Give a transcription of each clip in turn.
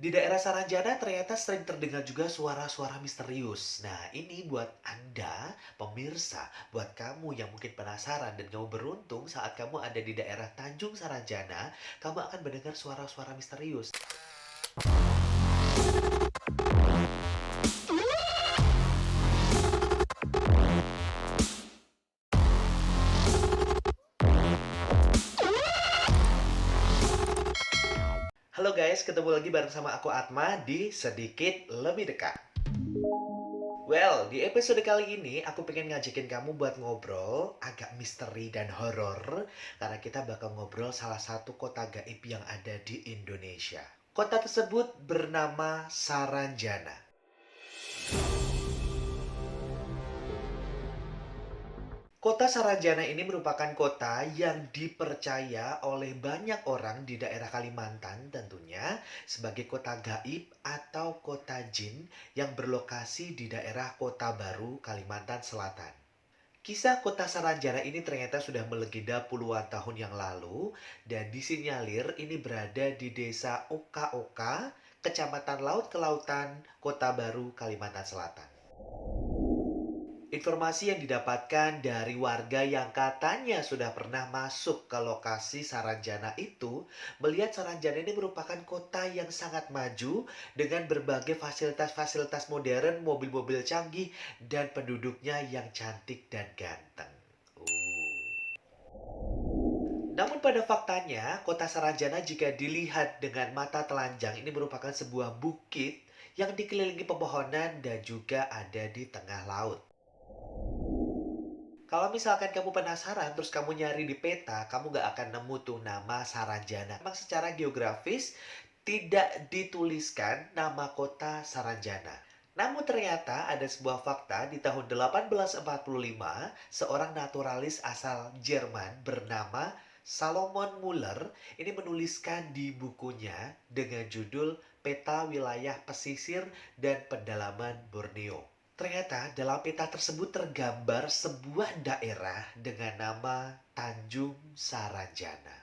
Di daerah Saranjana ternyata sering terdengar juga suara-suara misterius. Nah, ini buat Anda, pemirsa, buat kamu yang mungkin penasaran dan kamu beruntung saat kamu ada di daerah Tanjung Saranjana, kamu akan mendengar suara-suara misterius. Halo guys, ketemu lagi bareng sama aku Atma di Sedikit Lebih Dekat. Well, di episode kali ini aku pengen ngajakin kamu buat ngobrol agak misteri dan horor karena kita bakal ngobrol salah satu kota gaib yang ada di Indonesia. Kota tersebut bernama Saranjana. Kota Saranjana ini merupakan kota yang dipercaya oleh banyak orang di daerah Kalimantan tentunya sebagai kota gaib atau kota jin yang berlokasi di daerah Kota Baru, Kalimantan Selatan. Kisah kota Saranjana ini ternyata sudah melegenda puluhan tahun yang lalu dan disinyalir ini berada di desa Oka-Oka, Kecamatan Laut Kelautan, Kota Baru, Kalimantan Selatan. Informasi yang didapatkan dari warga yang katanya sudah pernah masuk ke lokasi Saranjana itu, melihat Saranjana ini merupakan kota yang sangat maju dengan berbagai fasilitas-fasilitas modern, mobil-mobil canggih, dan penduduknya yang cantik dan ganteng. Namun pada faktanya, kota Saranjana jika dilihat dengan mata telanjang ini merupakan sebuah bukit yang dikelilingi pepohonan dan juga ada di tengah laut. Kalau misalkan kamu penasaran, terus kamu nyari di peta, kamu nggak akan nemu tuh nama Saranjana. Memang secara geografis tidak dituliskan nama kota Saranjana. Namun ternyata ada sebuah fakta di tahun 1845, seorang naturalis asal Jerman bernama Salomon Muller ini menuliskan di bukunya dengan judul Peta Wilayah Pesisir dan Pedalaman Borneo. Ternyata dalam peta tersebut tergambar sebuah daerah dengan nama Tanjung Saranjana.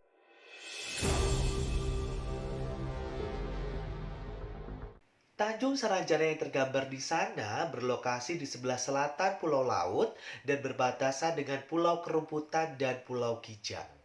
Tanjung Saranjana yang tergambar di sana berlokasi di sebelah selatan Pulau Laut dan berbatasan dengan Pulau Kerumputan dan Pulau Kijang.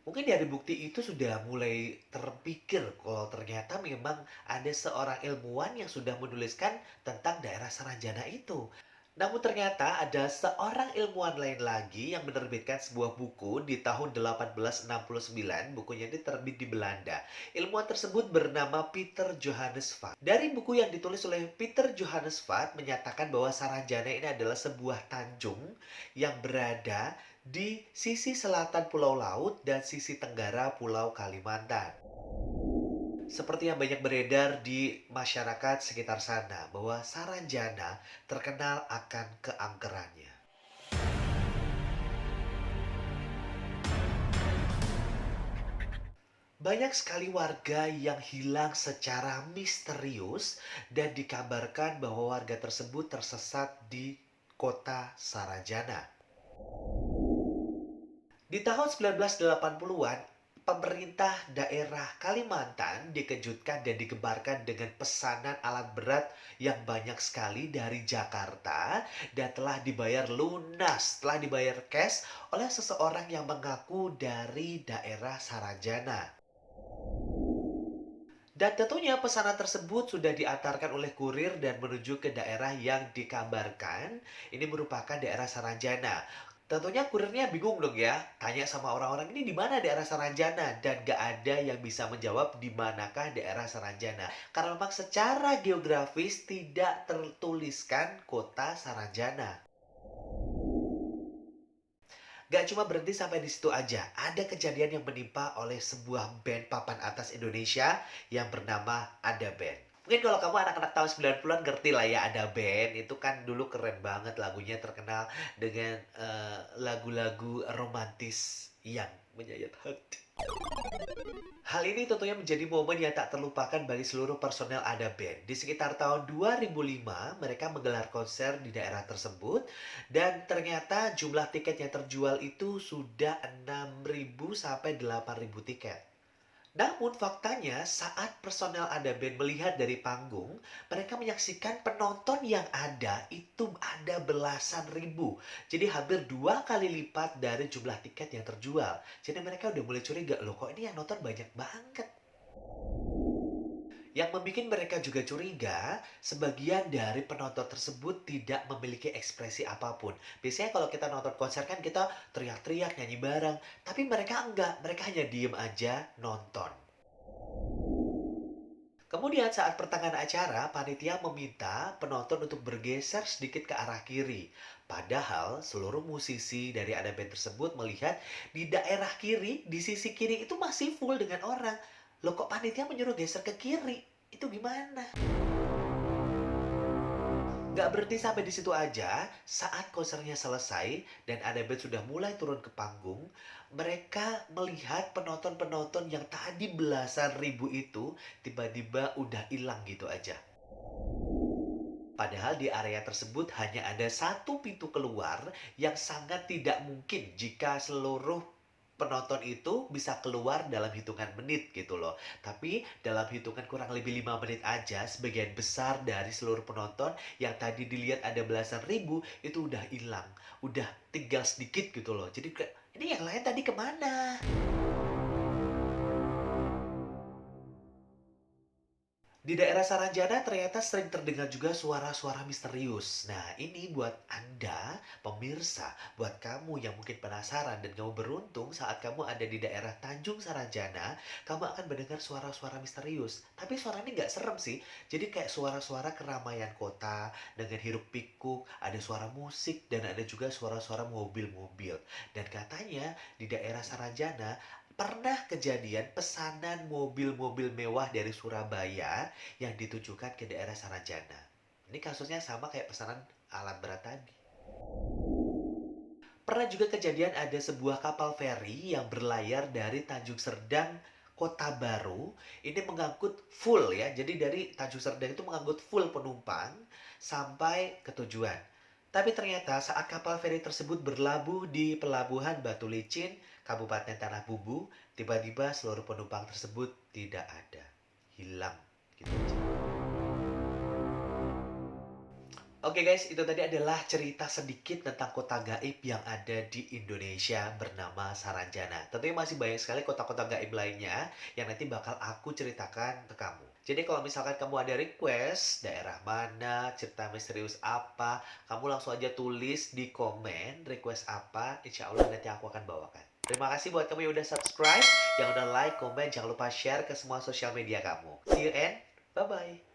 Mungkin dari bukti itu sudah mulai terpikir kalau ternyata memang ada seorang ilmuwan yang sudah menuliskan tentang daerah Saranjana itu. Namun ternyata ada seorang ilmuwan lain lagi yang menerbitkan sebuah buku di tahun 1869. Bukunya ini terbit di Belanda. Ilmuwan tersebut bernama Peter Johannes Vath. Dari buku yang ditulis oleh Peter Johannes Vath menyatakan bahwa Saranjana ini adalah sebuah tanjung yang berada di sisi selatan Pulau Laut dan sisi tenggara Pulau Kalimantan. Seperti yang banyak beredar di masyarakat sekitar sana, bahwa Saranjana terkenal akan keangkerannya. Banyak sekali warga yang hilang secara misterius dan dikabarkan bahwa warga tersebut tersesat di kota Saranjana. Di tahun 1980-an, pemerintah daerah Kalimantan dikejutkan dan digembarkan dengan pesanan alat berat yang banyak sekali dari Jakarta dan telah dibayar lunas, telah dibayar cash oleh seseorang yang mengaku dari daerah Saranjana. Dan tentunya pesanan tersebut sudah diantarkan oleh kurir dan menuju ke daerah yang dikabarkan ini merupakan daerah Saranjana. Tentunya kurirnya bingung dong ya, tanya sama orang-orang ini di mana daerah Saranjana dan gak ada yang bisa menjawab di manakah daerah Saranjana. Karena memang secara geografis tidak tertuliskan kota Saranjana. Gak cuma berhenti sampai di situ aja. Ada kejadian yang menimpa oleh sebuah band papan atas Indonesia yang bernama Ada Band. Mungkin kalau kamu anak-anak tahun 90-an ngerti lah ya Ada Band. Itu kan dulu keren banget lagunya terkenal dengan lagu-lagu romantis yang menyayat hati. Hal ini tentunya menjadi momen yang tak terlupakan bagi seluruh personel Ada Band. Di sekitar tahun 2005, mereka menggelar konser di daerah tersebut dan ternyata jumlah tiket yang terjual itu sudah 6.000 sampai 8.000 tiket. Namun faktanya saat personel ada band melihat dari panggung, mereka menyaksikan penonton yang ada itu ada belasan ribu. Jadi hampir 2 kali lipat dari jumlah tiket yang terjual. Jadi mereka udah mulai curiga, loh kok ini yang nonton banyak banget. Yang membuat mereka juga curiga, sebagian dari penonton tersebut tidak memiliki ekspresi apapun. Biasanya kalau kita nonton konser kan kita teriak-teriak, nyanyi bareng. Tapi mereka enggak, mereka hanya diem aja nonton. Kemudian saat pertengahan acara, panitia meminta penonton untuk bergeser sedikit ke arah kiri. Padahal seluruh musisi dari ada band tersebut melihat di daerah kiri, di sisi kiri itu masih full dengan orang. Loh kok panitia menyuruh geser ke kiri? Itu gimana? Nggak berhenti sampai di situ aja, saat konsernya selesai dan ada band sudah mulai turun ke panggung, mereka melihat penonton-penonton yang tadi belasan ribu itu tiba-tiba udah hilang gitu aja. Padahal di area tersebut hanya ada satu pintu keluar yang sangat tidak mungkin jika seluruh penonton itu bisa keluar dalam hitungan menit gitu loh. Tapi dalam hitungan kurang lebih 5 menit aja, sebagian besar dari seluruh penonton yang tadi dilihat ada belasan ribu itu udah hilang. Udah tinggal sedikit gitu loh. Jadi kayak, ini yang lain tadi kemana? Di daerah Saranjana ternyata sering terdengar juga suara-suara misterius. Nah, ini buat Anda, pemirsa, buat kamu yang mungkin penasaran dan kamu beruntung saat kamu ada di daerah Tanjung Saranjana, kamu akan mendengar suara-suara misterius. Tapi suara ini nggak serem sih. Jadi kayak suara-suara keramaian kota dengan hiruk pikuk, ada suara musik, dan ada juga suara-suara mobil-mobil. Dan katanya di daerah Saranjana pernah kejadian pesanan mobil-mobil mewah dari Surabaya yang ditujukan ke daerah Saranjana. Ini kasusnya sama kayak pesanan alat berat tadi. Pernah juga kejadian ada sebuah kapal feri yang berlayar dari Tanjung Serdang Kota Baru. Ini mengangkut full ya. Jadi dari Tanjung Serdang itu mengangkut full penumpang sampai ke tujuan. Tapi ternyata saat kapal feri tersebut berlabuh di pelabuhan Batu Licin, Kabupaten Tanah Bumbu, tiba-tiba seluruh penumpang tersebut tidak ada. Hilang. Gitu aja. Oke guys, itu tadi adalah cerita sedikit tentang kota gaib yang ada di Indonesia bernama Saranjana. Tentunya masih banyak sekali kota-kota gaib lainnya yang nanti bakal aku ceritakan ke kamu. Jadi kalau misalkan kamu ada request, daerah mana, cerita misterius apa, kamu langsung aja tulis di komen request apa, insya Allah nanti aku akan bawakan. Terima kasih buat kamu yang udah subscribe, yang udah like, komen, jangan lupa share ke semua sosial media kamu. See you and bye-bye.